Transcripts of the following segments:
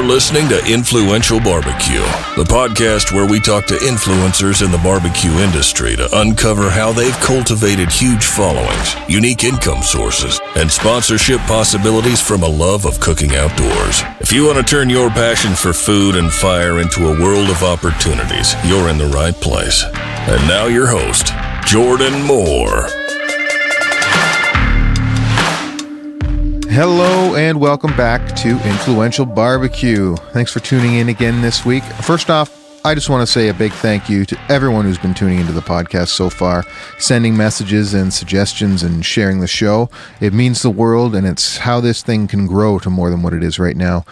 You're listening to Influential Barbecue, the podcast where we talk to influencers in the barbecue industry to uncover how they've cultivated huge followings, unique income sources, and sponsorship possibilities from a love of cooking outdoors. If you want to turn your passion for food and fire into a world of opportunities, you're in the right place. And now your host, Jordan Moore. Hello and welcome back to Influential Barbecue. Thanks for tuning in again this week. First off, I just want to say a big thank you to everyone who's been tuning into the podcast so far, sending messages and suggestions and sharing the show. It means the world, and it's how this thing can grow to more than what it is right now.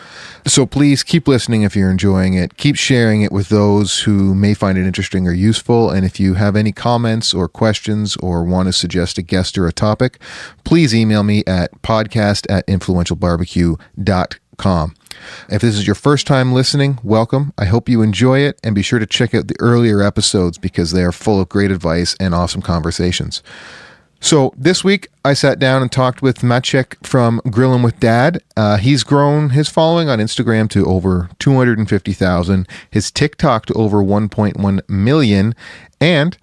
So please keep listening if you're enjoying it. Keep sharing it with those who may find it interesting or useful. And if you have any comments or questions or want to suggest a guest or a topic, please email me at podcast@influentialbarbecue.com. If this is your first time listening, welcome. I hope you enjoy it, and be sure to check out the earlier episodes because they are full of great advice and awesome conversations. So this week, I sat down and talked with Maciek from Grillin with Dad. He's grown his following on Instagram to over 250,000, his TikTok to over 1.1 million, and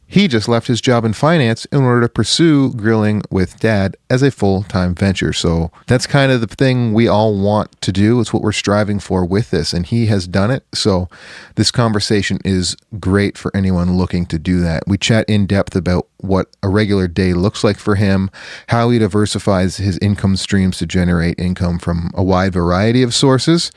he just left his job in finance in order to pursue Grilling with Dad as a full-time venture. So that's kind of the thing we all want to do. It's what we're striving for with this, and he has done it. So this conversation is great for anyone looking to do that. We chat in depth about what a regular day looks like for him, how he diversifies his income streams to generate income from a wide variety of sources.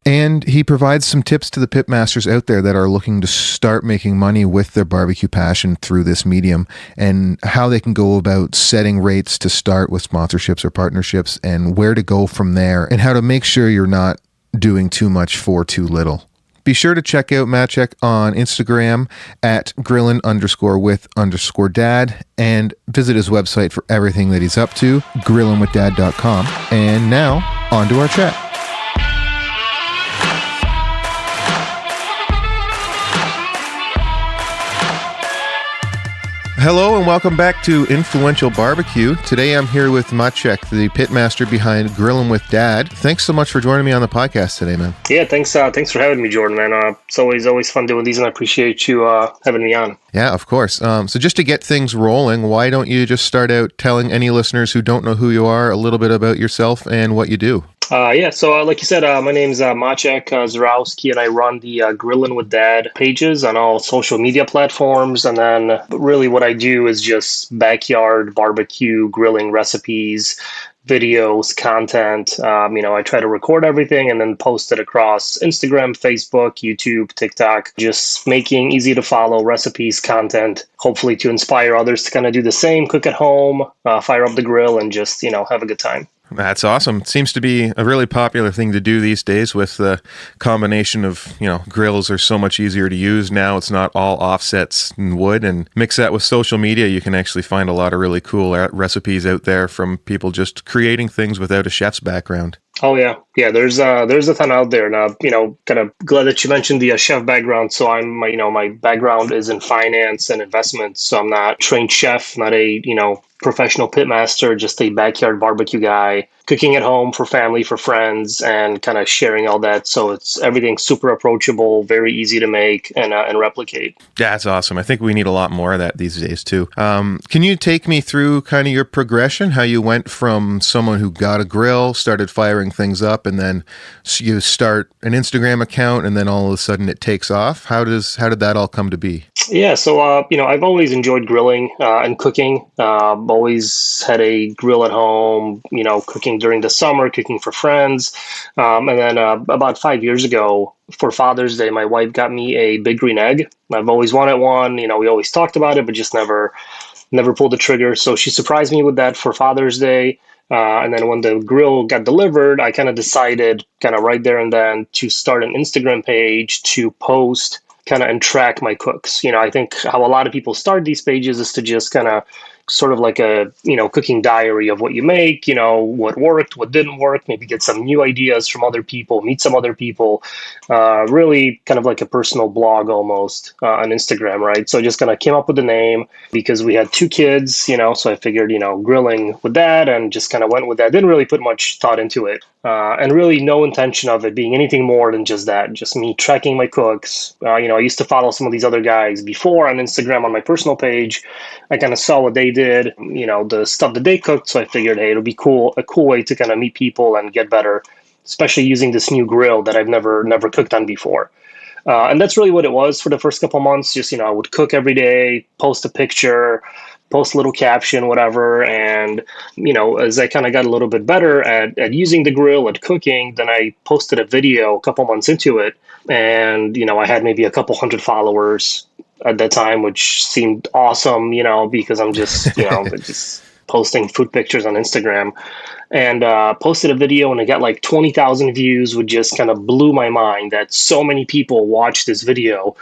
And he provides some tips to the pitmasters out there that are looking to start making money with their barbecue passion through this medium, and how they can go about setting rates to start with sponsorships or partnerships, and where to go from there, and how to make sure you're not doing too much for too little. Be sure to check out Maciek on Instagram at grillin_with_dad, and visit his website for everything that he's up to, grillinwithdad.com. And now, on to our chat. Hello and welcome back to Influential Barbecue. Today I'm here with Maciek, the pitmaster behind Grillin with Dad. Thanks so much for joining me on the podcast today, man. Yeah, thanks for having me, Jordan, man. It's always fun doing these, and I appreciate you having me on. Yeah, of course. So just to get things rolling, why don't you just start out telling any listeners who don't know who you are a little bit about yourself and what you do? So like you said, my name's Maciek Zurawski, and I run the Grillin with Dad pages on all social media platforms. And then really what I do is just backyard barbecue grilling recipes, videos, content. I try to record everything and then post it across Instagram, Facebook, YouTube, TikTok, just making easy to follow recipes, content, hopefully to inspire others to kind of do the same, cook at home, fire up the grill, and just, have a good time. That's awesome. It seems to be a really popular thing to do these days with the combination of, grills are so much easier to use now. It's not all offsets and wood, and mix that with social media. You can actually find a lot of really cool recipes out there from people just creating things without a chef's background. Oh yeah. There's a ton out there. Now, kind of glad that you mentioned the chef background. So my background is in finance and investments. So I'm not a trained chef, not a, professional pitmaster, just a backyard barbecue guy, cooking at home for family, for friends, and kind of sharing all that. So it's everything super approachable, very easy to make and replicate. Yeah, that's awesome. I think we need a lot more of that these days too. Can you take me through kind of your progression, how you went from someone who got a grill, started firing things up, and then you start an Instagram account, and then all of a sudden it takes off? How did that all come to be? Yeah, so I've always enjoyed grilling and cooking. Always had a grill at home, cooking during the summer, cooking for friends. And then about 5 years ago, for Father's Day, my wife got me a big green egg. I've always wanted one. We always talked about it, but just never pulled the trigger. So she surprised me with that for Father's Day. And then when the grill got delivered, I kind of decided right there and then to start an Instagram page to post and track my cooks. I think how a lot of people start these pages is to just sort of like a, cooking diary of what you make, what worked, what didn't work, maybe get some new ideas from other people, meet some other people, really kind of like a personal blog almost on Instagram, right? So I just kind of came up with the name because we had 2 kids, so I figured, grilling with that and just kind of went with that. Didn't really put much thought into it. and really no intention of it being anything more than just that, just me tracking my cooks. I used to follow some of these other guys before on Instagram on my personal page. I kind of saw what they did, the stuff that they cooked. So I figured, hey, it'll be a cool way to kind of meet people and get better, especially using this new grill that I've never cooked on before. And that's really what it was for the first couple months. Just, I would cook every day, post a picture, post a little caption, whatever. And, as I kind of got a little bit better at using the grill, at cooking, then I posted a video a couple months into it. And, I had maybe a couple hundred followers at that time, which seemed awesome, because I'm just, just posting food pictures on Instagram. And posted a video and it got like 20,000 views, which just kind of blew my mind that so many people watched this video.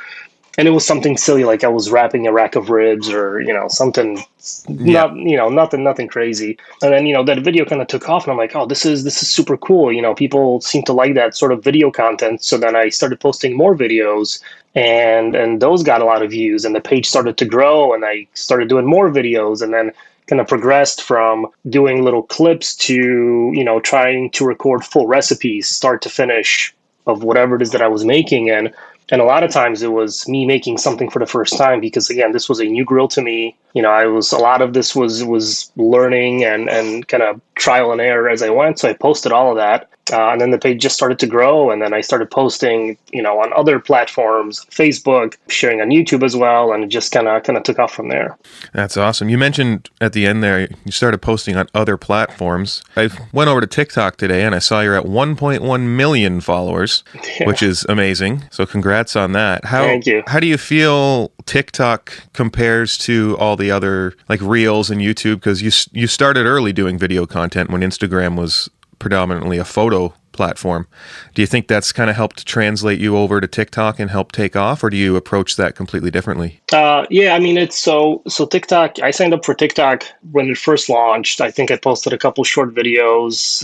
And it was something silly, like I was wrapping a rack of ribs or, something, nothing crazy. And then, that video kind of took off and I'm like, oh, this is super cool. People seem to like that sort of video content. So then I started posting more videos and those got a lot of views and the page started to grow and I started doing more videos and then kind of progressed from doing little clips to, trying to record full recipes, start to finish, of whatever it is that I was making. And a lot of times it was me making something for the first time because, again, this was a new grill to me. A lot of this was learning and kind of trial and error as I went. So I posted all of that. And then the page just started to grow. And then I started posting, on other platforms, Facebook, sharing on YouTube as well. And it just kind of took off from there. That's awesome. You mentioned at the end there, you started posting on other platforms. I went over to TikTok today and I saw you're at 1.1 million followers, which is amazing. So congrats on that. Thank you. How do you feel TikTok compares to all the other like Reels and YouTube? Because you started early doing video content when Instagram was predominantly a photo platform. Do you think that's kind of helped translate you over to TikTok and help take off, or do you approach that completely differently? Yeah, I mean, it's so TikTok, I signed up for TikTok when it first launched. I think I posted a couple short videos,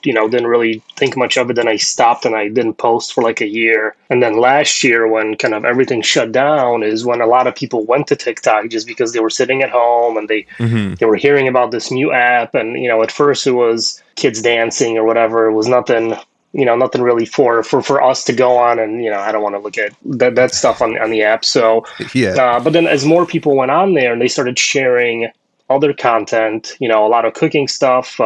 didn't really think much of it. Then I stopped and I didn't post for like a year. And then last year when kind of everything shut down is when a lot of people went to TikTok just because they were sitting at home and they were hearing about this new app. And, at first it was kids dancing or whatever. It was nothing really for us to go on. And, I don't want to look at that stuff on the app. So, but then as more people went on there and they started sharing other content, a lot of cooking stuff,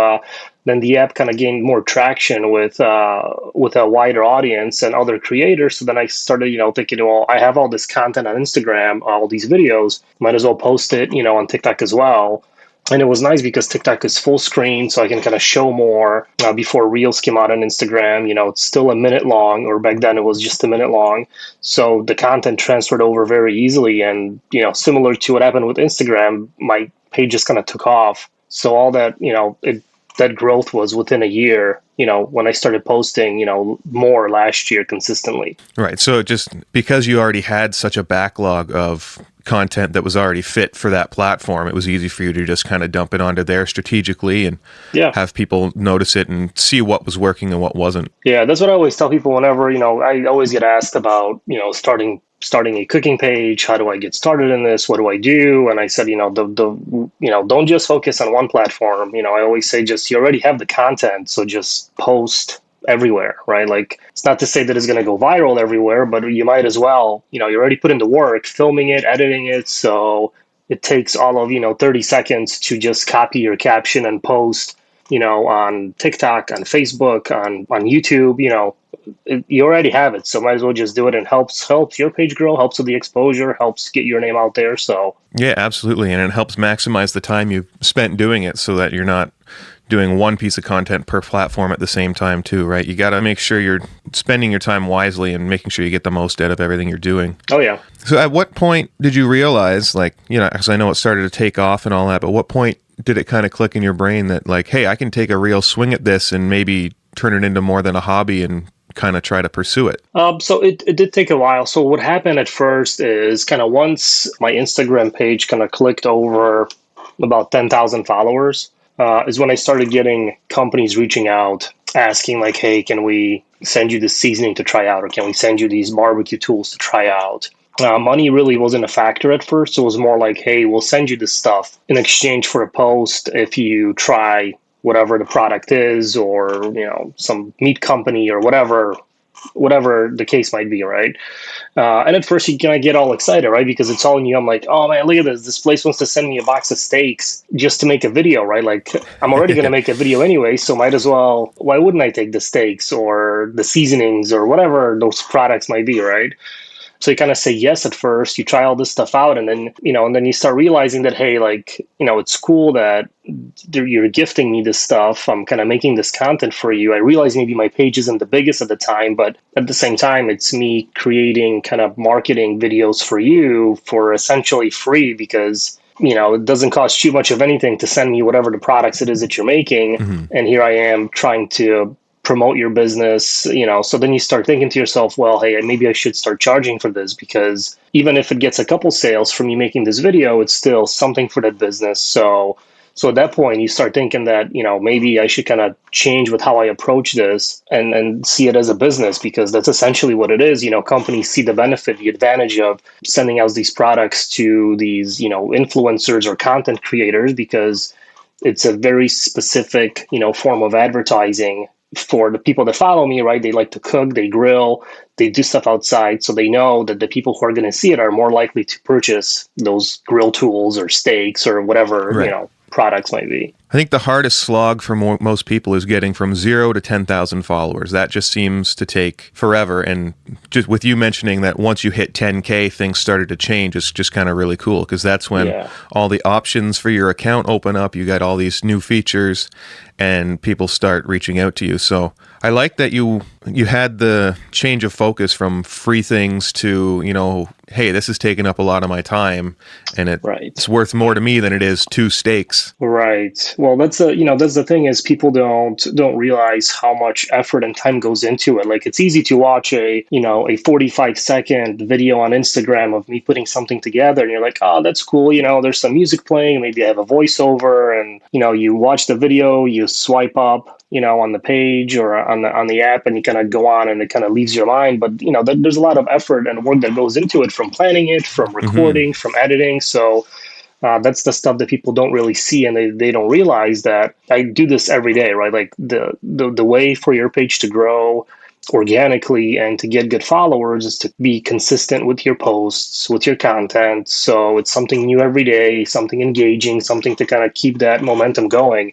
then the app kind of gained more traction with a wider audience and other creators. So then I started, thinking, well, I have all this content on Instagram, all these videos, might as well post it, on TikTok as well. And it was nice because TikTok is full screen, so I can kind of show more. Before Reels came out on Instagram, it's still a minute long, or back then it was just a minute long. So the content transferred over very easily. And, similar to what happened with Instagram, my page just kind of took off. So all that, that growth was within a year, when I started posting, more last year consistently. Right. So just because you already had such a backlog of content that was already fit for that platform, it was easy for you to just kind of dump it onto there strategically and have people notice it and see what was working and what wasn't. Yeah, that's what I always tell people whenever, I always get asked about, starting a cooking page. How do I get started in this? What do I do? And I said, don't just focus on one platform. I always say you already have the content, so just post everywhere, right? Like, it's not to say that it's going to go viral everywhere, but you might as well, you already put in the work, filming it, editing it. So it takes all of, 30 seconds to just copy your caption and post, on TikTok, on Facebook, on YouTube, you already have it. So might as well just do it, and helps your page grow, helps with the exposure, helps get your name out there. So yeah, absolutely. And it helps maximize the time you spent doing it so that you're not doing one piece of content per platform at the same time too, right? You got to make sure you're spending your time wisely and making sure you get the most out of everything you're doing. Oh, yeah. So at what point did you realize, because I know it started to take off and all that, but what point did it kind of click in your brain that like, hey, I can take a real swing at this and maybe turn it into more than a hobby and kind of try to pursue it? So it did take a while. So what happened at first is kind of once my Instagram page kind of clicked over about 10,000 followers, is when I started getting companies reaching out, asking like, hey, can we send you this seasoning to try out? Or can we send you these barbecue tools to try out? Money really wasn't a factor at first. It was more like, hey, we'll send you this stuff in exchange for a post if you try whatever the product is, or, some meat company or whatever the case might be, right? And at first you kind of get all excited, right? Because it's all new. I'm like, oh man, look at this. This place wants to send me a box of steaks just to make a video, right? Like, I'm already going to make a video anyway, so might as well, why wouldn't I take the steaks or the seasonings or whatever those products might be, right? So you kind of say yes at first, you try all this stuff out, and then, and then you start realizing that, hey, like, it's cool that you're gifting me this stuff. I'm kind of making this content for you. I realize maybe my page isn't the biggest at the time, but at the same time, it's me creating kind of marketing videos for you for essentially free, because it doesn't cost you much of anything to send me whatever the products it is that you're making. Mm-hmm. And here I am trying to promote your business, so then you start thinking to yourself, well, hey, maybe I should start charging for this, because even if it gets a couple sales from you making this video, it's still something for that business. So at that point, you start thinking that, maybe I should kind of change with how I approach this and see it as a business, because that's essentially what it is. Companies see the benefit, the advantage of sending out these products to these, influencers or content creators, because it's a very specific, form of advertising for the people that follow me, right? They like to cook, they grill, they do stuff outside. So they know that the people who are going to see it are more likely to purchase those grill tools or steaks or whatever, right, products might be. I think the hardest slog for most people is getting from 0 to 10,000 followers. That just seems to take forever. And just with you mentioning that once you hit 10K, things started to change, it's just kind of really cool, because that's when all the options for your account open up. You got all these new features and people start reaching out to you. So I like that you had the change of focus from free things to, hey, this is taking up a lot of my time, and it's worth more to me than it is 2 steaks. Right. Well, that's the thing, is people don't realize how much effort and time goes into it. Like, it's easy to watch a 45-second video on Instagram of me putting something together, and you're like, oh, that's cool. There's some music playing, maybe I have a voiceover, and you watch the video, you swipe up, on the page or on the app, and you kind of go on, and it kind of leaves your mind. But there's a lot of effort and work that goes into it, from planning it, from recording, from editing. So that's the stuff that people don't really see, and they don't realize that I do this every day, right? Like, the way for your page to grow organically and to get good followers is to be consistent with your posts, with your content. So it's something new every day, something engaging, something to kind of keep that momentum going.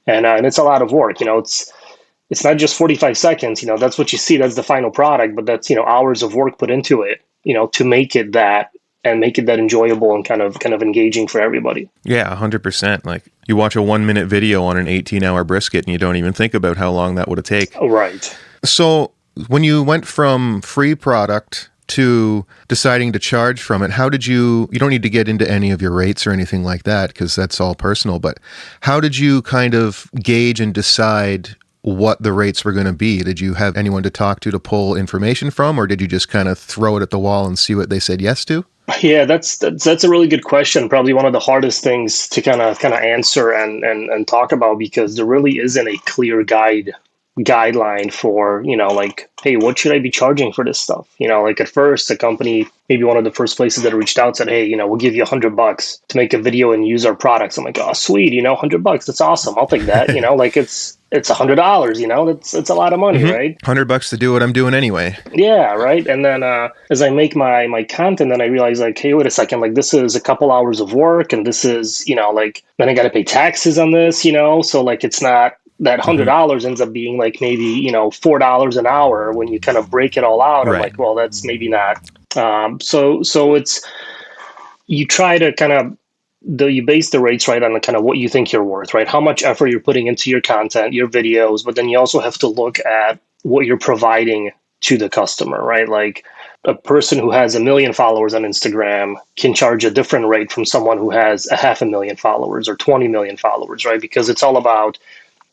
And it's a lot of work. It's not just 45 seconds. That's what you see. That's the final product. But that's hours of work put into it. To make it that, and make it that enjoyable and kind of engaging for everybody. Yeah, 100%. Like, you watch a 1-minute video on an 18-hour brisket, and you don't even think about how long that would have taken. Oh, right. So when you went from free product to deciding to charge from it, how did you don't need to get into any of your rates or anything like that, because that's all personal, but how did you kind of gauge and decide what the rates were going to be? Did you have anyone to talk to pull information from, or did you just kind of throw it at the wall and see what they said yes to? Yeah, that's a really good question. Probably one of the hardest things to kind of answer and talk about, because there really isn't a clear guideline for, like, hey, what should I be charging for this stuff? Like, at first, the company, maybe one of the first places that reached out said, hey, we'll give you $100 to make a video and use our products. I'm like, oh, sweet, $100, that's awesome. I'll take that. Like, it's $100, that's a lot of money, right? $100 to do what I'm doing anyway. Yeah, right. And then as I make my content, then I realize, like, hey, wait a second, like, this is a couple hours of work, and this is, like, then I got to pay taxes on this, so, like, it's not that $100 ends up being like maybe, $4 an hour when you kind of break it all out. I'm like, well, that's maybe not. So it's, you try to kind of, you base the rates right on the kind of what you think you're worth, right? How much effort you're putting into your content, your videos, but then you also have to look at what you're providing to the customer, right? Like, a person who has 1 million followers on Instagram can charge a different rate from someone who has 500,000 followers or 20 million followers, right? Because it's all about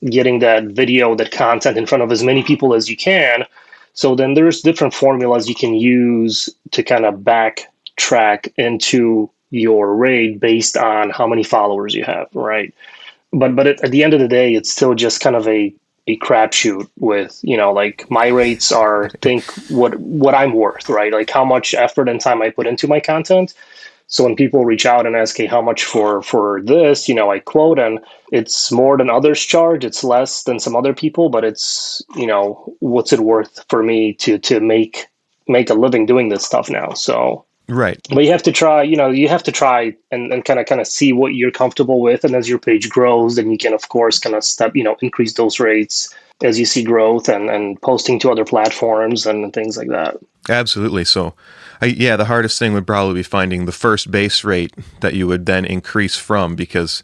getting that video, that content in front of as many people as you can. So then there's different formulas you can use to kind of backtrack into your rate based on how many followers you have, right? But at the end of the day, it's still just kind of a crapshoot with, like, my rates are, think what I'm worth, right? Like, how much effort and time I put into my content. So when people reach out and ask, hey, how much for this, I quote, and it's more than others charge. It's less than some other people, but it's, what's it worth for me to make a living doing this stuff now? So, Right. but you have to try, and kind of see what you're comfortable with. And as your page grows, then you can, of course, kind of increase those rates as you see growth and posting to other platforms and things like that. Absolutely. So, the hardest thing would probably be finding the first base rate that you would then increase from, because,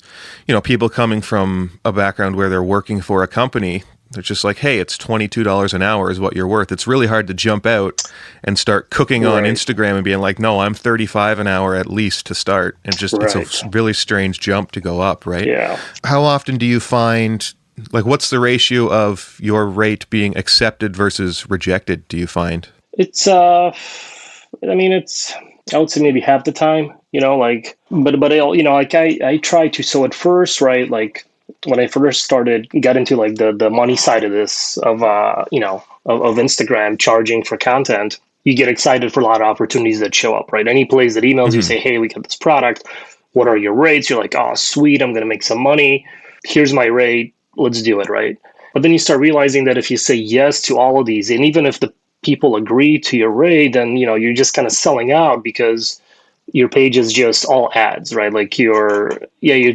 people coming from a background where they're working for a company, they're just like, hey, it's $22 an hour is what you're worth. It's really hard to jump out and start cooking on Instagram and being like, no, I'm $35 an hour at least to start. And just it's a really strange jump to go up, right? Yeah. How often do you find, like, what's the ratio of your rate being accepted versus rejected, do you find? It's, I would say maybe half the time, but I try to, so at first, right, like when I first got into like the money side of this, of Instagram charging for content, you get excited for a lot of opportunities that show up, right? Any place that emails you say, hey, we got this product. What are your rates? You're like, oh, sweet, I'm going to make some money. Here's my rate. Let's do it, right? But then you start realizing that if you say yes to all of these, and even if the people agree to your rate, then you're just kind of selling out because your page is just all ads, right? Like you're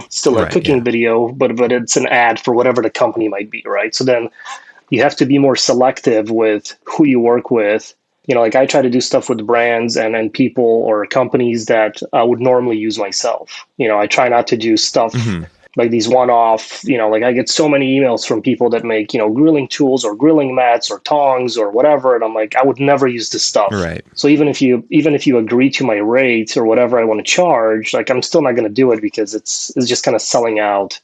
still a cooking video, but it's an ad for whatever the company might be, right? So then you have to be more selective with who you work with. Like I try to do stuff with brands and people or companies that I would normally use myself. I try not to do stuff like these one-off, like I get so many emails from people that make, grilling tools or grilling mats or tongs or whatever. And I'm like, I would never use this stuff. Right. So even if you agree to my rate or whatever I want to charge, like I'm still not going to do it because it's just kind of selling out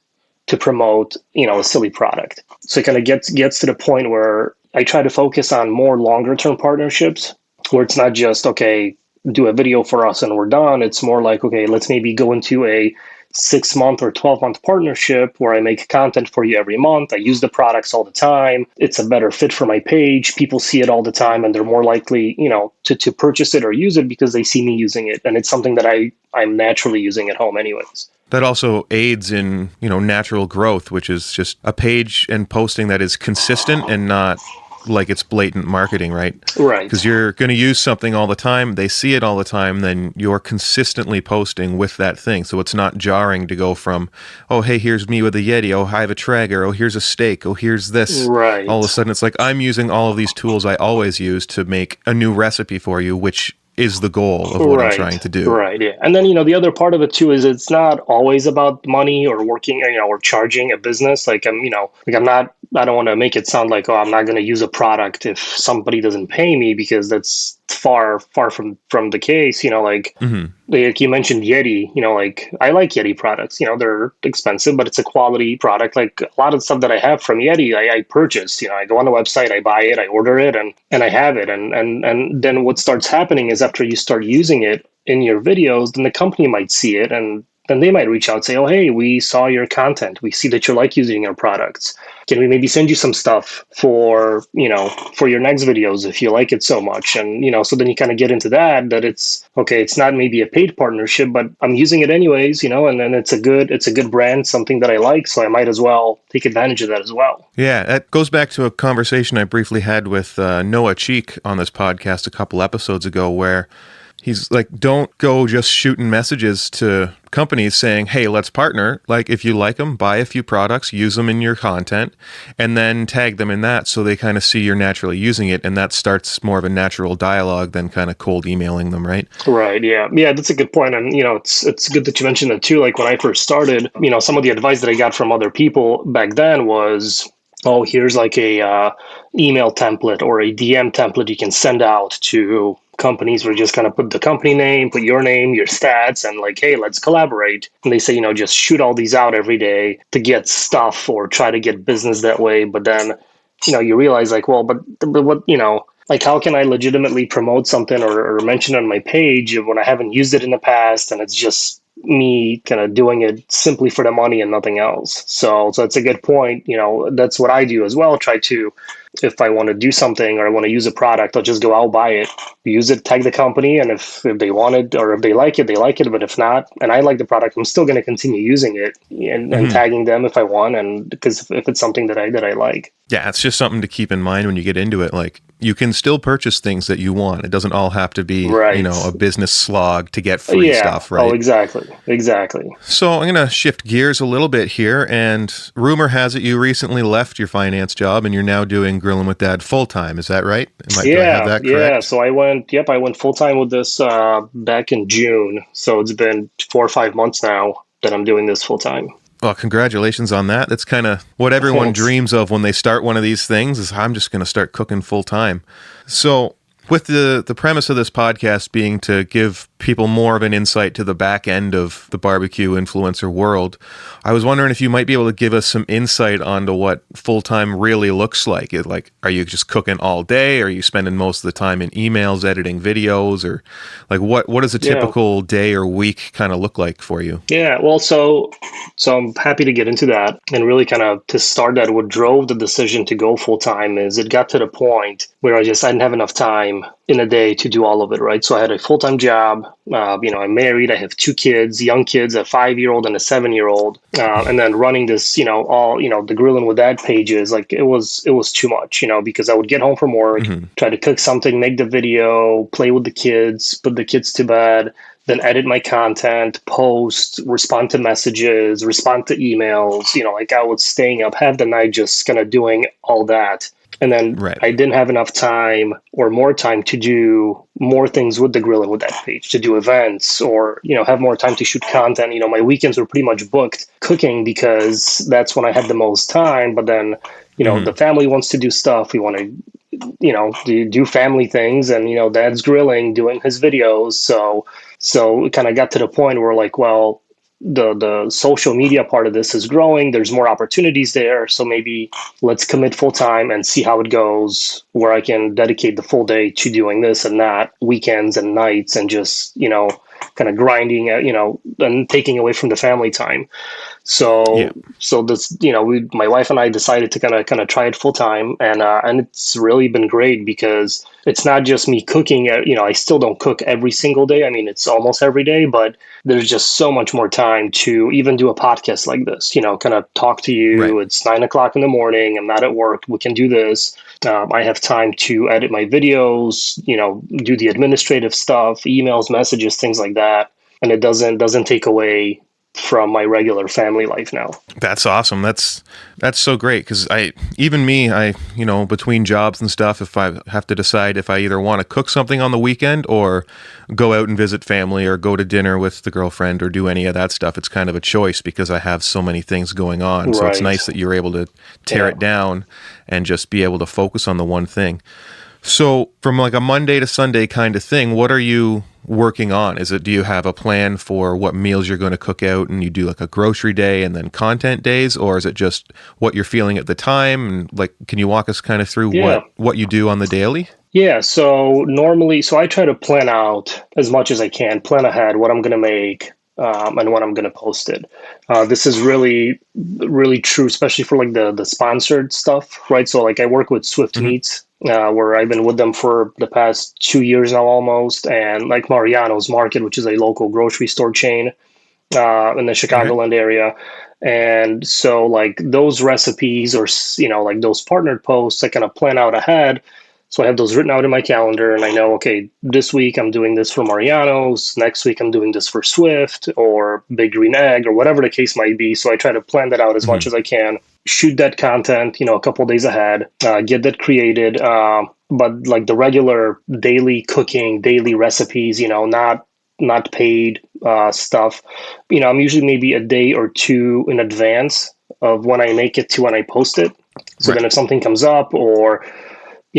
to promote, a silly product. So it kind of gets to the point where I try to focus on more longer term partnerships where it's not just, okay, do a video for us and we're done. It's more like, okay, let's maybe go into a 6-month or 12-month partnership where I make content for you every month. I use the products all the time. It's a better fit for my page. People see it all the time and they're more likely, to purchase it or use it because they see me using it. And it's something that I'm naturally using at home anyways. That also aids in, natural growth, which is just a page and posting that is consistent and not like it's blatant marketing, right? Right. Because you're going to use something all the time, they see it all the time, then you're consistently posting with that thing. So it's not jarring to go from, oh, hey, here's me with a Yeti. Oh, I have a Traeger. Oh, here's a steak. Oh, here's this. Right. All of a sudden, it's like I'm using all of these tools I always use to make a new recipe for you, which is the goal of what I'm trying to do. Right, yeah. And then, the other part of it too is it's not always about money or working, or charging a business. Like I don't want to make it sound like, oh, I'm not going to use a product if somebody doesn't pay me, because that's far from the case. Like you mentioned Yeti, like I like Yeti products, they're expensive, but it's a quality product. Like a lot of stuff that I have from Yeti, I purchased, I go on the website, I buy it, I order it and I have it. And then what starts happening is after you start using it in your videos, then the company might see it and then they might reach out and say, oh, hey, we saw your content. We see that you like using our products. Can we maybe send you some stuff for your next videos if you like it so much? And, so then you kind of get into that it's, okay, it's not maybe a paid partnership, but I'm using it anyways, and then it's a good brand, something that I like. So I might as well take advantage of that as well. Yeah, that goes back to a conversation I briefly had with Noah Cheek on this podcast a couple episodes ago, where he's like, don't go just shooting messages to companies saying, hey, let's partner. Like, if you like them, buy a few products, use them in your content, and then tag them in that so they kind of see you're naturally using it. And that starts more of a natural dialogue than kind of cold emailing them, right? Right, yeah. Yeah, that's a good point. And, it's good that you mentioned that too. Like when I first started, some of the advice that I got from other people back then was, oh, here's like a email template or a DM template you can send out to companies where you just kind of put the company name, put your name, your stats, and like, hey, let's collaborate. And they say, just shoot all these out every day to get stuff or try to get business that way. But then, you realize like, well, but what, like how can I legitimately promote something or mention it on my page when I haven't used it in the past and it's just me kind of doing it simply for the money and nothing else. So that's a good point. That's what I do as well. Try to, if I want to do something or I want to use a product, I'll just go out, buy it, use it, tag the company. And if they want it or if they like it, they like it. But if not, and I like the product, I'm still going to continue using it and tagging them if I want. And because if it's something that I like. Yeah, it's just something to keep in mind when you get into it. Like, you can still purchase things that you want. It doesn't all have to be, a business slog to get free stuff, right? Oh, exactly. So I'm going to shift gears a little bit here. And rumor has it you recently left your finance job and you're now doing Grillin' with Dad full-time. Is that right? Do I have that correct? Yeah. So I went full-time with this back in June. So it's been 4 or 5 months now that I'm doing this full-time. Well, congratulations on that. That's kind of what everyone dreams of when they start one of these things, is I'm just going to start cooking full time. So with the premise of this podcast being to give people more of an insight to the back end of the barbecue influencer world, I was wondering if you might be able to give us some insight onto what full-time really looks like. Like, are you just cooking all day? Are you spending most of the time in emails, editing videos? Or like, what does a typical day or week kind of look like for you? Yeah, well, so I'm happy to get into that. And really kind of to start that, what drove the decision to go full-time is it got to the point where I didn't have enough time in a day to do all of it, right? So I had a full-time job. I'm married. I have 2 kids, young kids, a 5-year-old and a 7-year-old, and then running this, all the Grillin' with Dad pages. Like it was too much, because I would get home from work, try to cook something, make the video, play with the kids, put the kids to bed, then edit my content, post, respond to messages, respond to emails. I was staying up half the night just kind of doing all that. And then I didn't have enough time or more time to do more things with the Grillin' with Dad page, to do events or, have more time to shoot content. My weekends were pretty much booked cooking because that's when I had the most time. But then, the family wants to do stuff. We want to, do family things and, Dad's grilling, doing his videos. So it kind of got to the point where like, well, the social media part of this is growing. There's more opportunities there. So maybe let's commit full time and see how it goes, where I can dedicate the full day to doing this and not weekends and nights and just, kind of grinding, and taking away from the family time. So this, my wife and I decided to kind of try it full time, and it's really been great because it's not just me cooking. I still don't cook every single day. I mean, it's almost every day, but there's just so much more time to even do a podcast like this. Kind of talk to you. Right. It's 9:00 in the morning. I'm not at work. We can do this. I have time to edit my videos. Do the administrative stuff, emails, messages, things like that, and it doesn't take away from my regular family life now. That's awesome. That's so great because between jobs and stuff, if I have to decide if I either want to cook something on the weekend or go out and visit family or go to dinner with the girlfriend or do any of that stuff, it's kind of a choice because I have so many things going on. So it's nice that you're able to tear it down and just be able to focus on the one thing. So from like a Monday to Sunday kind of thing, what are you working on? Do you have a plan for what meals you're going to cook out and you do like a grocery day and then content days, or is it just what you're feeling at the time? And like, can you walk us kind of through what you do on the daily? Yeah. So I try to plan out as much as I can, plan ahead what I'm going to make, and when I'm going to post it. This is really, really true, especially for like the sponsored stuff, right? So like I work with Swift Meats, where I've been with them for the past 2 years now almost, and like Mariano's Market, which is a local grocery store chain in the Chicagoland area. And so like those recipes or, like those partnered posts, I kind of plan out ahead. So I have those written out in my calendar and I know, okay, this week I'm doing this for Mariano's, next week I'm doing this for Swift or Big Green Egg or whatever the case might be. So I try to plan that out as much as I can, shoot that content, a couple days ahead, get that created. But like the regular daily cooking, daily recipes, not paid stuff, I'm usually maybe a day or two in advance of when I make it to when I post it. So then if something comes up or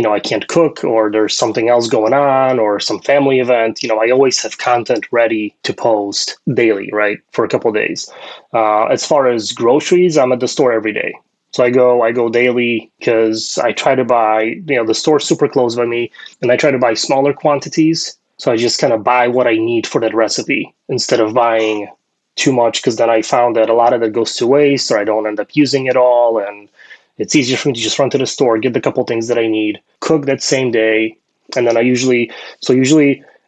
I can't cook or there's something else going on or some family event, I always have content ready to post daily, right? For a couple of days. As far as groceries, I'm at the store every day. So I go daily because I try to buy, the store's super close by me and I try to buy smaller quantities. So I just kind of buy what I need for that recipe instead of buying too much, because then I found that a lot of it goes to waste, or I don't end up using it all. And it's easier for me to just run to the store, get the couple things that I need, cook that same day. And then usually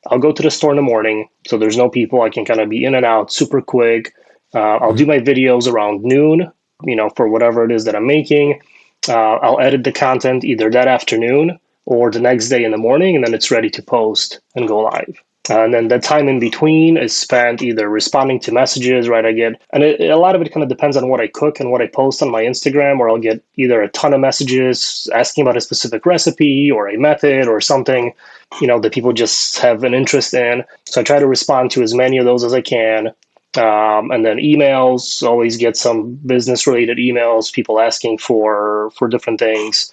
I'll go to the store in the morning, so there's no people. I can kind of be in and out super quick. I'll do my videos around noon, for whatever it is that I'm making. I'll edit the content either that afternoon or the next day in the morning, and then it's ready to post and go live. And then the time in between is spent either responding to messages, right? A lot of it kind of depends on what I cook and what I post on my Instagram, or I'll get either a ton of messages asking about a specific recipe or a method or something, that people just have an interest in. So I try to respond to as many of those as I can. And then emails, always get some business related emails, people asking for different things.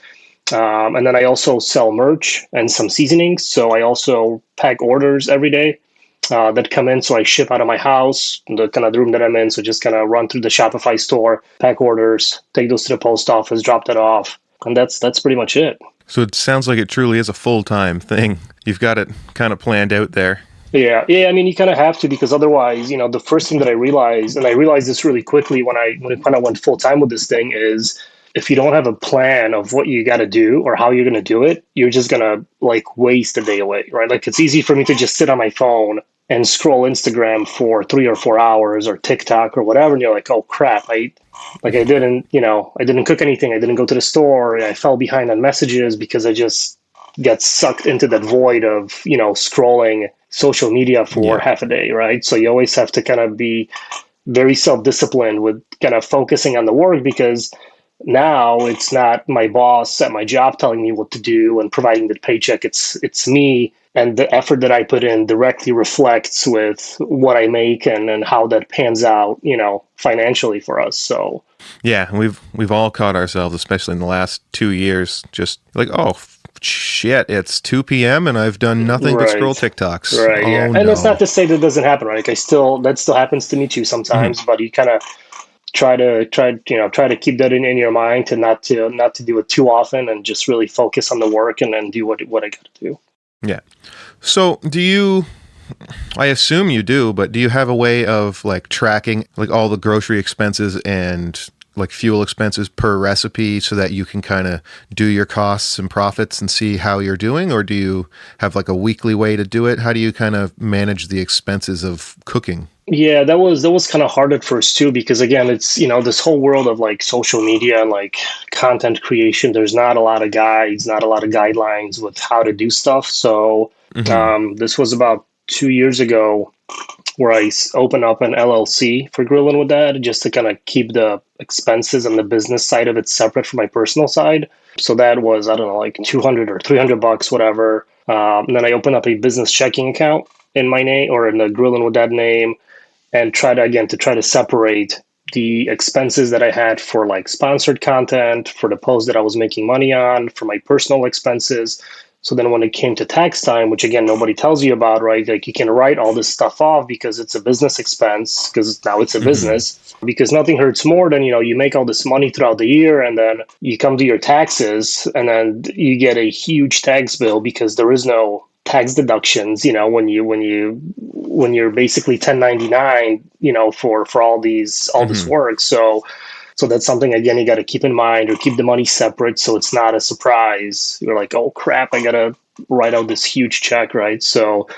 And then I also sell merch and some seasonings. So I also pack orders every day that come in. So I ship out of my house, the kind of the room that I'm in. So just kind of run through the Shopify store, pack orders, take those to the post office, drop that off. And that's pretty much it. So it sounds like it truly is a full-time thing. You've got it kind of planned out there. Yeah. I mean, you kind of have to, because otherwise, the first thing that I realized, and I realized this really quickly when I kind of went full time with this thing, is if you don't have a plan of what you got to do or how you're going to do it, you're just going to waste a day away, right? Like, it's easy for me to just sit on my phone and scroll Instagram for 3 or 4 hours, or TikTok or whatever. And you're like, oh crap, I didn't cook anything. I didn't go to the store. I fell behind on messages because I just got sucked into that void of, scrolling social media for half a day, right? So you always have to kind of be very self-disciplined with kind of focusing on the work, because now it's not my boss at my job telling me what to do and providing the paycheck. It's me, and the effort that I put in directly reflects with what I make and how that pans out, financially for us. So yeah, we've all caught ourselves, especially in the last 2 years, just like, oh shit, it's 2 p.m. and I've done nothing but scroll TikToks. Right. Oh, yeah. no. And that's not to say that doesn't happen, right? That still happens to me too sometimes, but you kind of try to keep that in your mind, to not to do it too often, and just really focus on the work and then do what I got to do. Yeah. So I assume you do, but do you have a way of tracking all the grocery expenses and fuel expenses per recipe, so that you can kind of do your costs and profits and see how you're doing? Or do you have a weekly way to do it? How do you kind of manage the expenses of cooking? Yeah, that was kind of hard at first too, because again, it's, this whole world of social media and content creation. There's not a lot of guides, not a lot of guidelines with how to do stuff. So this was about 2 years ago where I opened up an LLC for Grillin with Dad, just to kind of keep the expenses and the business side of it separate from my personal side. So that was, I don't know, $200 or $300, whatever. And then I opened up a business checking account in my name, or in the Grillin with Dad name, and try to separate the expenses that I had for sponsored content, for the posts that I was making money on, for my personal expenses. So then when it came to tax time, which again, nobody tells you about, right? You can write all this stuff off because it's a business expense, because now it's a business, because nothing hurts more than, you make all this money throughout the year, and then you come to your taxes and then you get a huge tax bill because there is no tax deductions, when you're basically 1099, for all this work. So that's something, again, you got to keep in mind, or keep the money separate, so it's not a surprise. You're like, oh crap, I got to write out this huge check, right? So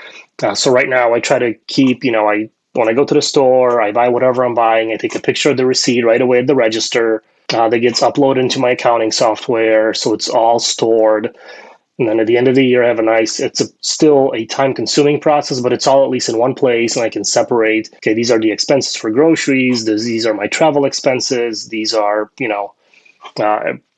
right now I try to keep, when I go to the store, I buy whatever I'm buying, I take a picture of the receipt right away at the register. That gets uploaded into my accounting software, so it's all stored. And then at the end of the year, I have still a time-consuming process, but it's all at least in one place, and I can separate, okay, these are the expenses for groceries, these are my travel expenses, these are,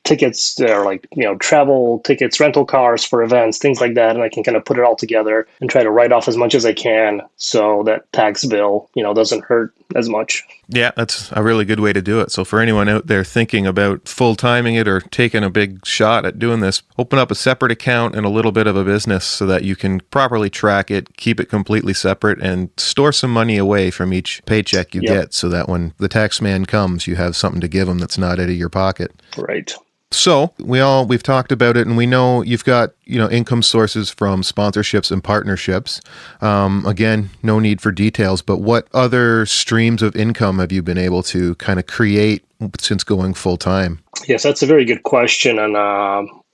tickets, or travel tickets, rental cars for events, things like that. And I can kind of put it all together and try to write off as much as I can, so that tax bill, doesn't hurt as much. Yeah, that's a really good way to do it. So for anyone out there thinking about full-timing it or taking a big shot at doing this, open up a separate account and a little bit of a business so that you can properly track it, keep it completely separate, and store some money away from each paycheck you get, so that when the tax man comes, you have something to give him that's not out of your pocket. Right. So we've talked about it, and we know you've got income sources from sponsorships and partnerships. Again, no need for details, but what other streams of income have you been able to kind of create since going full time? Yes, that's a very good question. And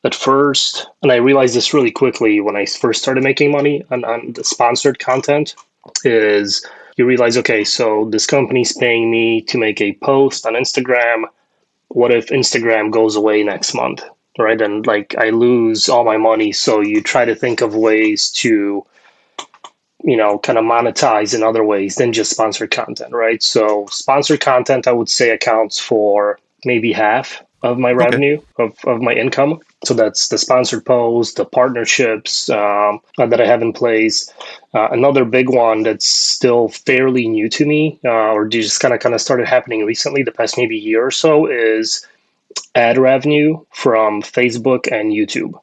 at first, and I realized this really quickly when I first started making money on the sponsored content, is you realize, okay, so this company's paying me to make a post on Instagram. What if Instagram goes away next month, right? And like I lose all my money. So you try to think of ways to, kind of monetize in other ways than just sponsored content, right? So sponsored content, I would say, accounts for maybe half of my revenue, of my income. So that's the sponsored posts, the partnerships that I have in place. Another big one that's still fairly new to me, or just kind of started happening recently, the past maybe year or so, is ad revenue from Facebook and YouTube.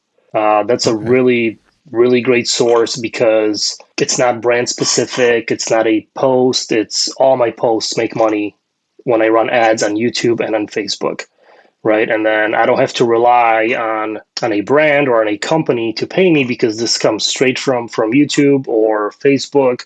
That's a really, really great source because it's not brand specific. It's not a post. It's all my posts make money when I run ads on YouTube and on Facebook. Right. And then I don't have to rely on a brand or on a company to pay me because this comes straight from YouTube or Facebook.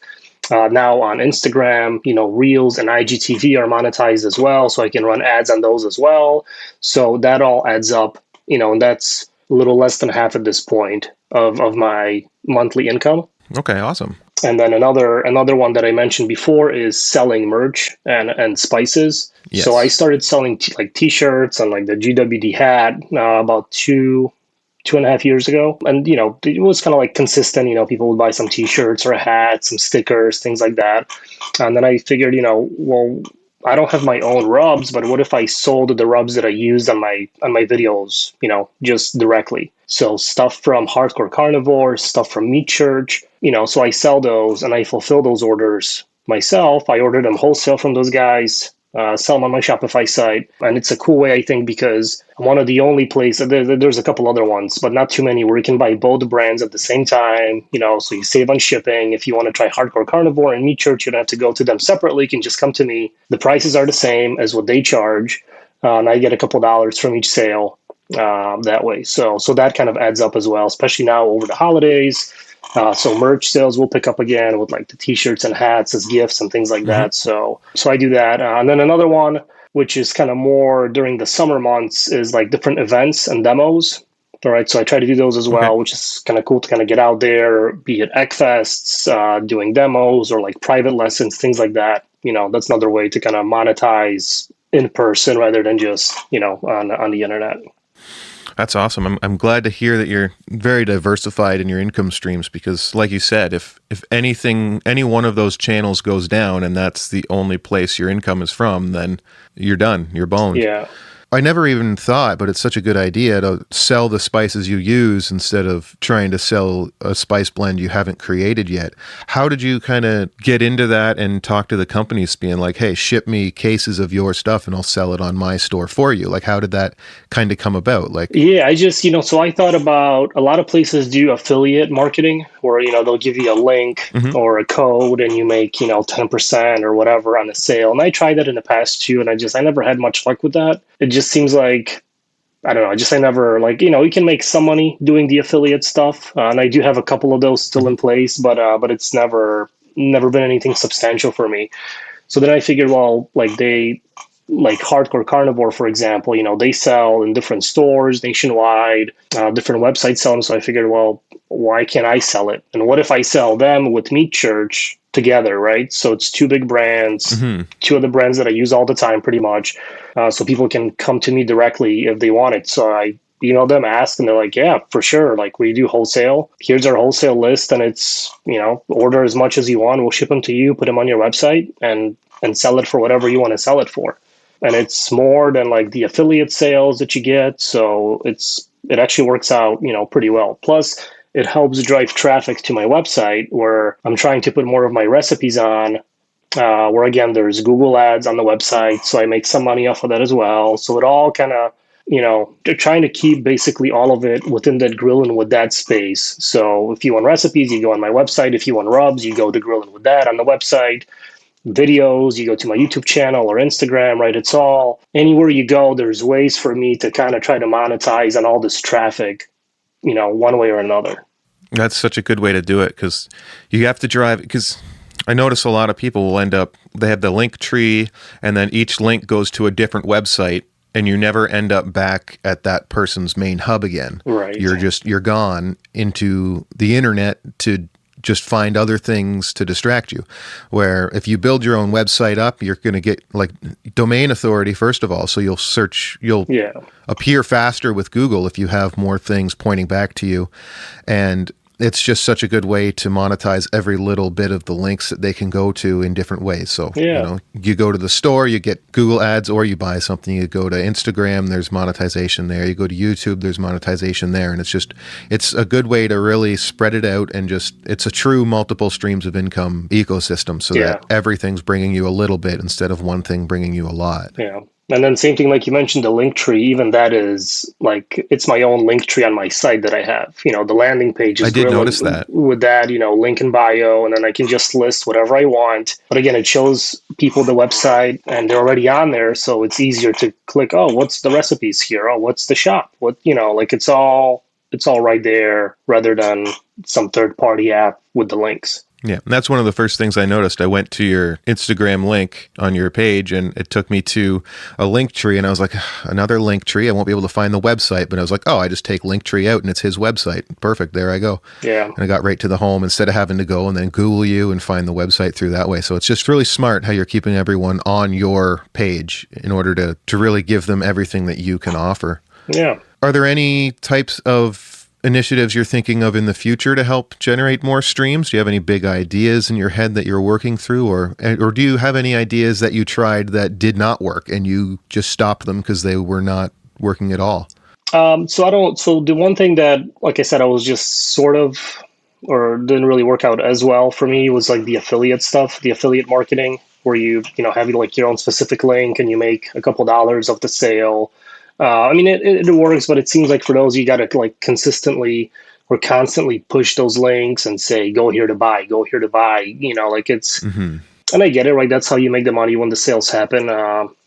Now on Instagram, Reels and IGTV are monetized as well. So I can run ads on those as well. So that all adds up, and that's a little less than half at this point of my monthly income. Okay, awesome. And then another one that I mentioned before is selling merch and spices. Yes. So I started selling t-shirts and like the GWD hat about 2.5 years ago. And, it was kind of like consistent, people would buy some t-shirts or a hat, some stickers, things like that. And then I figured, well, I don't have my own rubs, but what if I sold the rubs that I used on my videos, just directly? So stuff from Hardcore Carnivore, stuff from Meat Church, so I sell those and I fulfill those orders myself. I order them wholesale from those guys, sell them on my Shopify site. And it's a cool way, I think, because I'm one of the only places, there's a couple other ones, but not too many, where you can buy both brands at the same time, so you save on shipping. If you want to try Hardcore Carnivore and Meat Church, you don't have to go to them separately. You can just come to me. The prices are the same as what they charge, and I get a couple dollars from each sale that way. So that kind of adds up as well, especially now over the holidays. So merch sales will pick up again with like the t-shirts and hats as gifts and things like that. So I do that. And then another one, which is kind of more during the summer months, is like different events and demos. All right. So I try to do those as well, which is kind of cool to kind of get out there, be it ECFests, doing demos or like private lessons, things like that. That's another way to kind of monetize in person rather than just, on the internet. That's awesome. I'm glad to hear that you're very diversified in your income streams because, like you said, if anything, any one of those channels goes down and that's the only place your income is from, then you're done. You're boned. Yeah. I never even thought, but it's such a good idea to sell the spices you use instead of trying to sell a spice blend you haven't created yet. How did you kind of get into that and talk to the companies being like, hey, ship me cases of your stuff and I'll sell it on my store for you? Like, how did that kind of come about? Yeah, I just, so I thought about a lot of places do affiliate marketing where, they'll give you a link or a code and you make, 10% or whatever on a sale. And I tried that in the past too. And I never had much luck with that. It just seems like, I don't know, I never you can make some money doing the affiliate stuff. And I do have a couple of those still in place, but it's never been anything substantial for me. So then I figured, well, like Hardcore Carnivore, for example, they sell in different stores nationwide, different websites sell them. So I figured, well, why can't I sell it? And what if I sell them with Meat Church together, right? So it's two big brands, two of the brands that I use all the time, pretty much. So people can come to me directly if they want it. So I email them, ask, and they're like, yeah, for sure. Like, we do wholesale. Here's our wholesale list. And it's, order as much as you want. We'll ship them to you, put them on your website and sell it for whatever you want to sell it for. And it's more than like the affiliate sales that you get. So it actually works out, pretty well. Plus, it helps drive traffic to my website where I'm trying to put more of my recipes on, where again, there's Google ads on the website. So I make some money off of that as well. So it all kind of, they're trying to keep basically all of it within that Grillin with that space. So if you want recipes, you go on my website. If you want rubs, you go to Grillin with that on the website. videos, you go to my YouTube channel or Instagram, right? It's all anywhere you go, there's ways for me to kind of try to monetize on all this traffic, one way or another. That's such a good way to do it, because you have to drive, because I notice a lot of people will end up, they have the link tree, and then each link goes to a different website, and you never end up back at that person's main hub again. Right. You're gone into the internet to just find other things to distract you. Where if you build your own website up, you're going to get like domain authority, first of all. So you'll appear faster with Google if you have more things pointing back to you. And it's just such a good way to monetize every little bit of the links that they can go to in different ways. So, you go to the store, you get Google ads, or you buy something. You go to Instagram, there's monetization there. You go to YouTube, there's monetization there. And it's a good way to really spread it out, and it's a true multiple streams of income ecosystem, so that everything's bringing you a little bit instead of one thing bringing you a lot. Yeah. And then same thing, like you mentioned, the link tree, even that is like, it's my own link tree on my site that I have. The landing page is I did notice that. With that, link in bio, and then I can just list whatever I want. But again, it shows people the website and they're already on there. So it's easier to click, oh, what's the recipes here? Oh, what's the shop? It's all right there, rather than some third party app with the links. Yeah, and that's one of the first things I noticed. I went to your Instagram link on your page, and it took me to a link tree, and I was like, another link tree? I won't be able to find the website. But I was like, I just take link tree out, and it's his website. Perfect, there I go. Yeah. And I got right to the home instead of having to go and then Google you and find the website through that way. So it's just really smart how you're keeping everyone on your page in order to really give them everything that you can offer. Yeah. Are there any types of initiatives you're thinking of in the future to help generate more streams? Do you have any big ideas in your head that you're working through, or do you have any ideas that you tried that did not work and you just stopped them because they were not working at all? So the one thing that, like I said, I was just sort of, or didn't really work out as well for me, was like the affiliate stuff, the affiliate marketing, where you have like your own specific link and you make a couple dollars off the sale. It works, but it seems like for those, you got to like consistently or constantly push those links and say, go here to buy. It's, and I get it, right? That's how you make the money when the sales happen.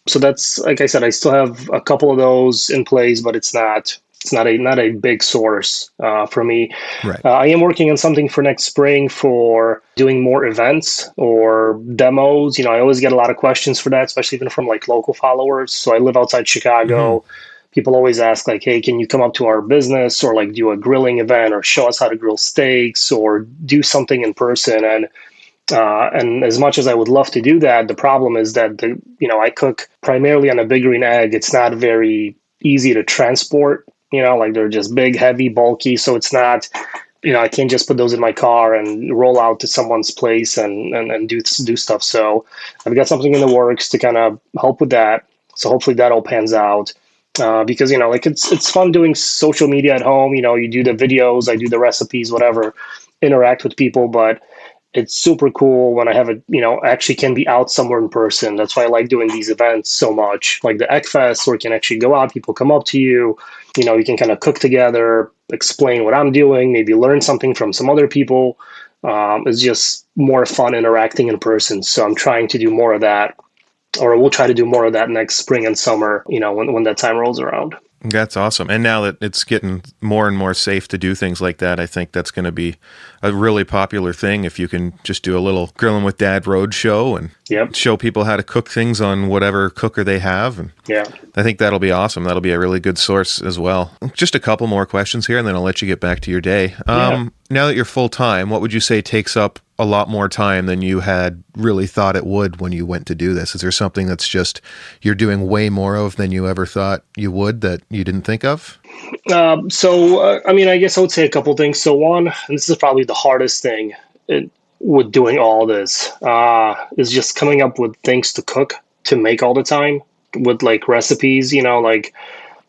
So that's, like I said, I still have a couple of those in place, but it's not a big source for me. Right. I am working on something for next spring for doing more events or demos. I always get a lot of questions for that, especially even from like local followers. So I live outside Chicago. Mm-hmm. People always ask like, hey, can you come up to our business or like do a grilling event or show us how to grill steaks or do something in person? And as much as I would love to do that, the problem is that I cook primarily on a Big Green Egg. It's not very easy to transport. They're just big, heavy, bulky. So it's not, I can't just put those in my car and roll out to someone's place and do stuff. So I've got something in the works to kind of help with that. So hopefully that all pans out. Because, it's fun doing social media at home. You do the videos, I do the recipes, whatever, interact with people. But it's super cool when I have actually can be out somewhere in person. That's why I like doing these events so much, like the Egg Fest, where you can actually go out, people come up to you, you can kind of cook together, explain what I'm doing, maybe learn something from some other people. It's just more fun interacting in person. So I'm trying to do more of that, or we'll try to do more of that next spring and summer, when that time rolls around. That's awesome. And now that it's getting more and more safe to do things like that, I think that's going to be a really popular thing if you can just do a little Grillin' with Dad road show and show people how to cook things on whatever cooker they have. And I think that'll be awesome. That'll be a really good source as well. Just a couple more questions here, and then I'll let you get back to your day. Now that you're full-time, what would you say takes up a lot more time than you had really thought it would when you went to do this? Is there something that's just you're doing way more of than you ever thought you would that you didn't think of? I guess I would say a couple things. So one, and this is probably the hardest thing with doing all this, is just coming up with things to cook, to make all the time with like recipes, like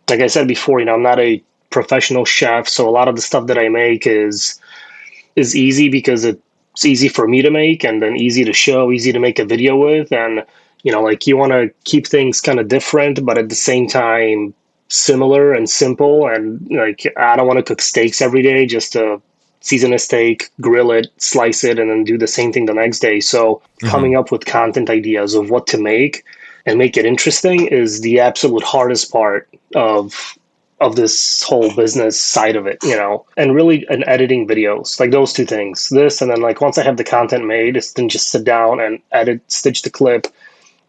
I said before, I'm not a professional chef. So a lot of the stuff that I make is easy because it's easy for me to make and then easy to show, easy to make a video with. And, you want to keep things kind of different, but at the same time, similar and simple. And like, I don't want to cook steaks every day just to season a steak, grill it, slice it, and then do the same thing the next day. So coming up with content ideas of what to make and make it interesting is the absolute hardest part of this whole business side of it, and really and editing videos, like those two things, this, and then like once I have the content made, it's then just sit down and edit, stitch the clip.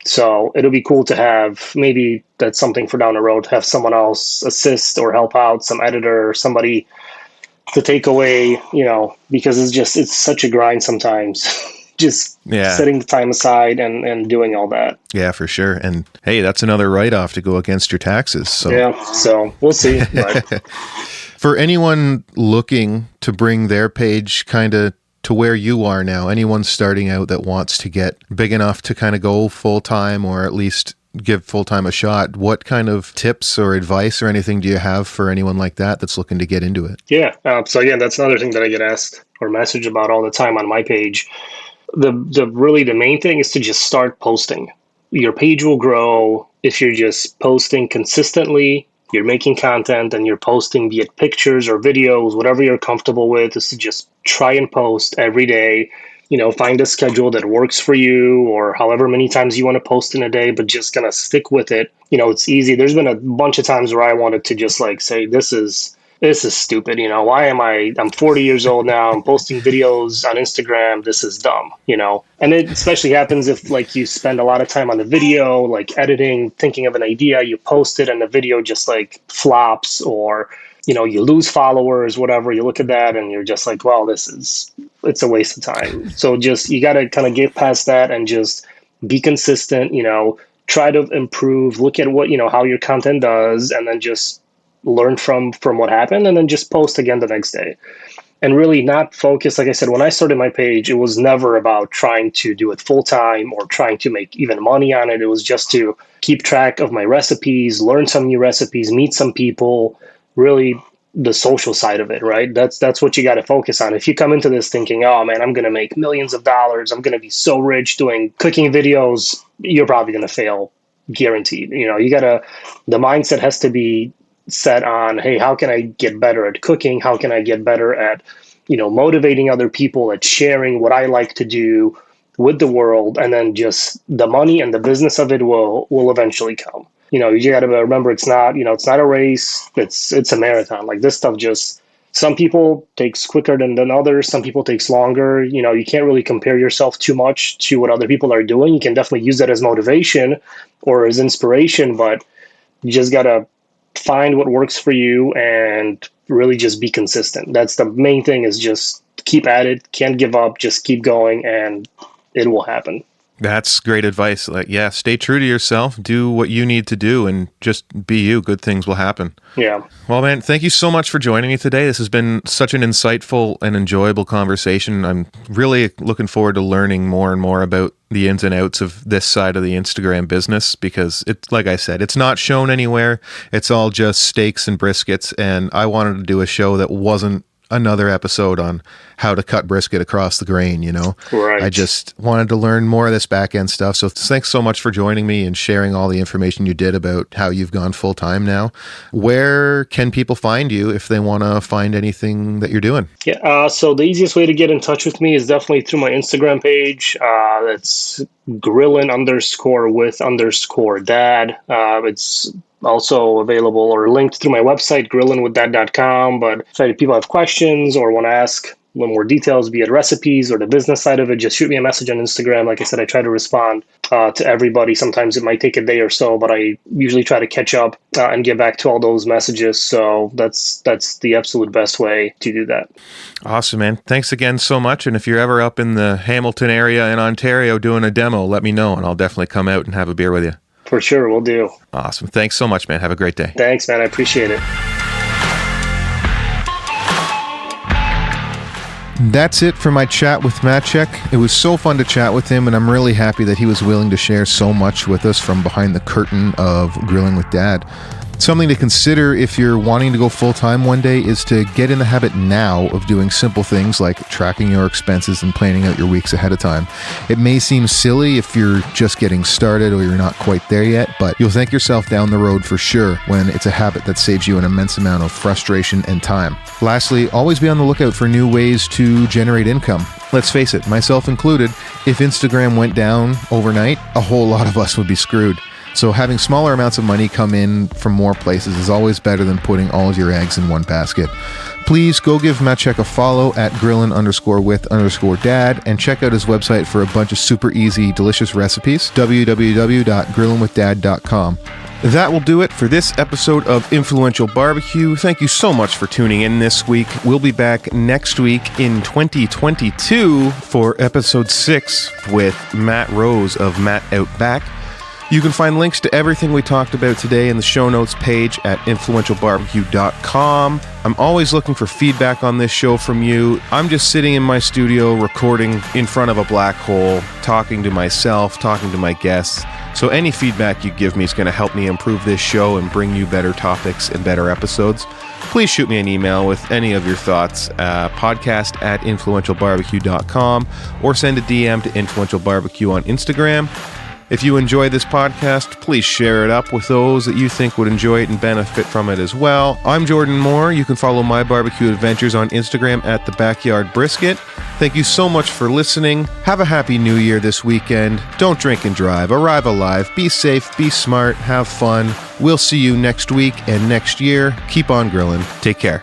So it'll be cool to have, maybe that's something for down the road, to have someone else assist or help out, some editor or somebody to take away, because it's such a grind sometimes. Just setting the time aside and doing all that. Yeah, for sure. And hey, that's another write-off to go against your taxes. So so we'll see. But. For anyone looking to bring their page kind of to where you are now, anyone starting out that wants to get big enough to kind of go full-time, or at least give full-time a shot, what kind of tips or advice or anything do you have for anyone like that that's looking to get into it? Yeah. So again, that's another thing that I get asked or messaged about all the time on my page. The main thing is to just start posting. Your page will grow if you're just posting consistently. You're making content and you're posting, be it pictures or videos, whatever you're comfortable with, is to just try and post every day. Find a schedule that works for you, or however many times you want to post in a day, but just gonna stick with it. It's easy. There's been a bunch of times where I wanted to just like say, this is stupid. Why am I'm 40 years old now, I'm posting videos on Instagram. This is dumb, and it especially happens if like you spend a lot of time on the video, like editing, thinking of an idea, you post it and the video just like flops, or, you lose followers, whatever. You look at that and you're just like, well, it's a waste of time. So just, you got to kind of get past that and just be consistent, try to improve, look at what, how your content does, and then just learn from what happened, and then just post again the next day. And really not focus. Like I said, when I started my page, it was never about trying to do it full time or trying to make even money on it. It was just to keep track of my recipes, learn some new recipes, meet some people, really the social side of it, right? That's what you got to focus on. If you come into this thinking, oh man, I'm going to make millions of dollars, I'm going to be so rich doing cooking videos, you're probably going to fail, guaranteed. The mindset has to be set on, hey, how can I get better at cooking? How can I get better at, motivating other people, at sharing what I like to do with the world? And then just the money and the business of it will eventually come. You got to remember, it's not a race. It's a marathon. Like this stuff some people takes quicker than others. Some people takes longer. You can't really compare yourself too much to what other people are doing. You can definitely use that as motivation or as inspiration, but you just got to find what works for you and really just be consistent. That's the main thing, is just keep at it. Can't give up. Just keep going and it will happen. That's great advice. Like, stay true to yourself, do what you need to do, and just be you. Good things will happen. Yeah. Well, man, thank you so much for joining me today. This has been such an insightful and enjoyable conversation. I'm really looking forward to learning more and more about the ins and outs of this side of the Instagram business, because it's, like I said, it's not shown anywhere. It's all just steaks and briskets. And I wanted to do a show that wasn't another episode on how to cut brisket across the grain, Right. I just wanted to learn more of this back end stuff. So thanks so much for joining me and sharing all the information you did about how you've gone full time now. Where can people find you if they want to find anything that you're doing? Yeah. So the easiest way to get in touch with me is definitely through my Instagram page. That's Grillin _with_dad. It's also available or linked through my website, grillinwithdad.com. But if people have questions or want to ask a little more details, be it recipes or the business side of it, just shoot me a message on Instagram. Like I said, I try to respond to everybody. Sometimes it might take a day or so, but I usually try to catch up and get back to all those messages. So that's the absolute best way to do that. Awesome, man. Thanks again so much. And if you're ever up in the Hamilton area in Ontario doing a demo, let me know and I'll definitely come out and have a beer with you. For sure, we'll do. Awesome. Thanks so much, man. Have a great day. Thanks, man. I appreciate it. That's it for my chat with Maciek. It was so fun to chat with him, and I'm really happy that he was willing to share so much with us from behind the curtain of Grilling with Dad. Something to consider if you're wanting to go full-time one day is to get in the habit now of doing simple things like tracking your expenses and planning out your weeks ahead of time. It may seem silly if you're just getting started or you're not quite there yet, but you'll thank yourself down the road for sure when it's a habit that saves you an immense amount of frustration and time. Lastly, always be on the lookout for new ways to generate income. Let's face it, myself included, if Instagram went down overnight, a whole lot of us would be screwed. So having smaller amounts of money come in from more places is always better than putting all of your eggs in one basket. Please go give Maciek a follow at grillin_with_dad and check out his website for a bunch of super easy, delicious recipes, www.grillinwithdad.com. That will do it for this episode of Influential Barbecue. Thank you so much for tuning in this week. We'll be back next week in 2022 for episode 6 with Matt Rose of Matt Out Back. You can find links to everything we talked about today in the show notes page at influentialbarbecue.com. I'm always looking for feedback on this show from you. I'm just sitting in my studio recording in front of a black hole, talking to myself, talking to my guests. So any feedback you give me is going to help me improve this show and bring you better topics and better episodes. Please shoot me an email with any of your thoughts, podcast@influentialbarbecue.com, or send a DM to Influential Barbecue on Instagram. If you enjoy this podcast, please share it up with those that you think would enjoy it and benefit from it as well. I'm Jordan Moore. You can follow my barbecue adventures on Instagram at The Backyard Brisket. Thank you so much for listening. Have a happy new year this weekend. Don't drink and drive. Arrive alive. Be safe. Be smart. Have fun. We'll see you next week and next year. Keep on grilling. Take care.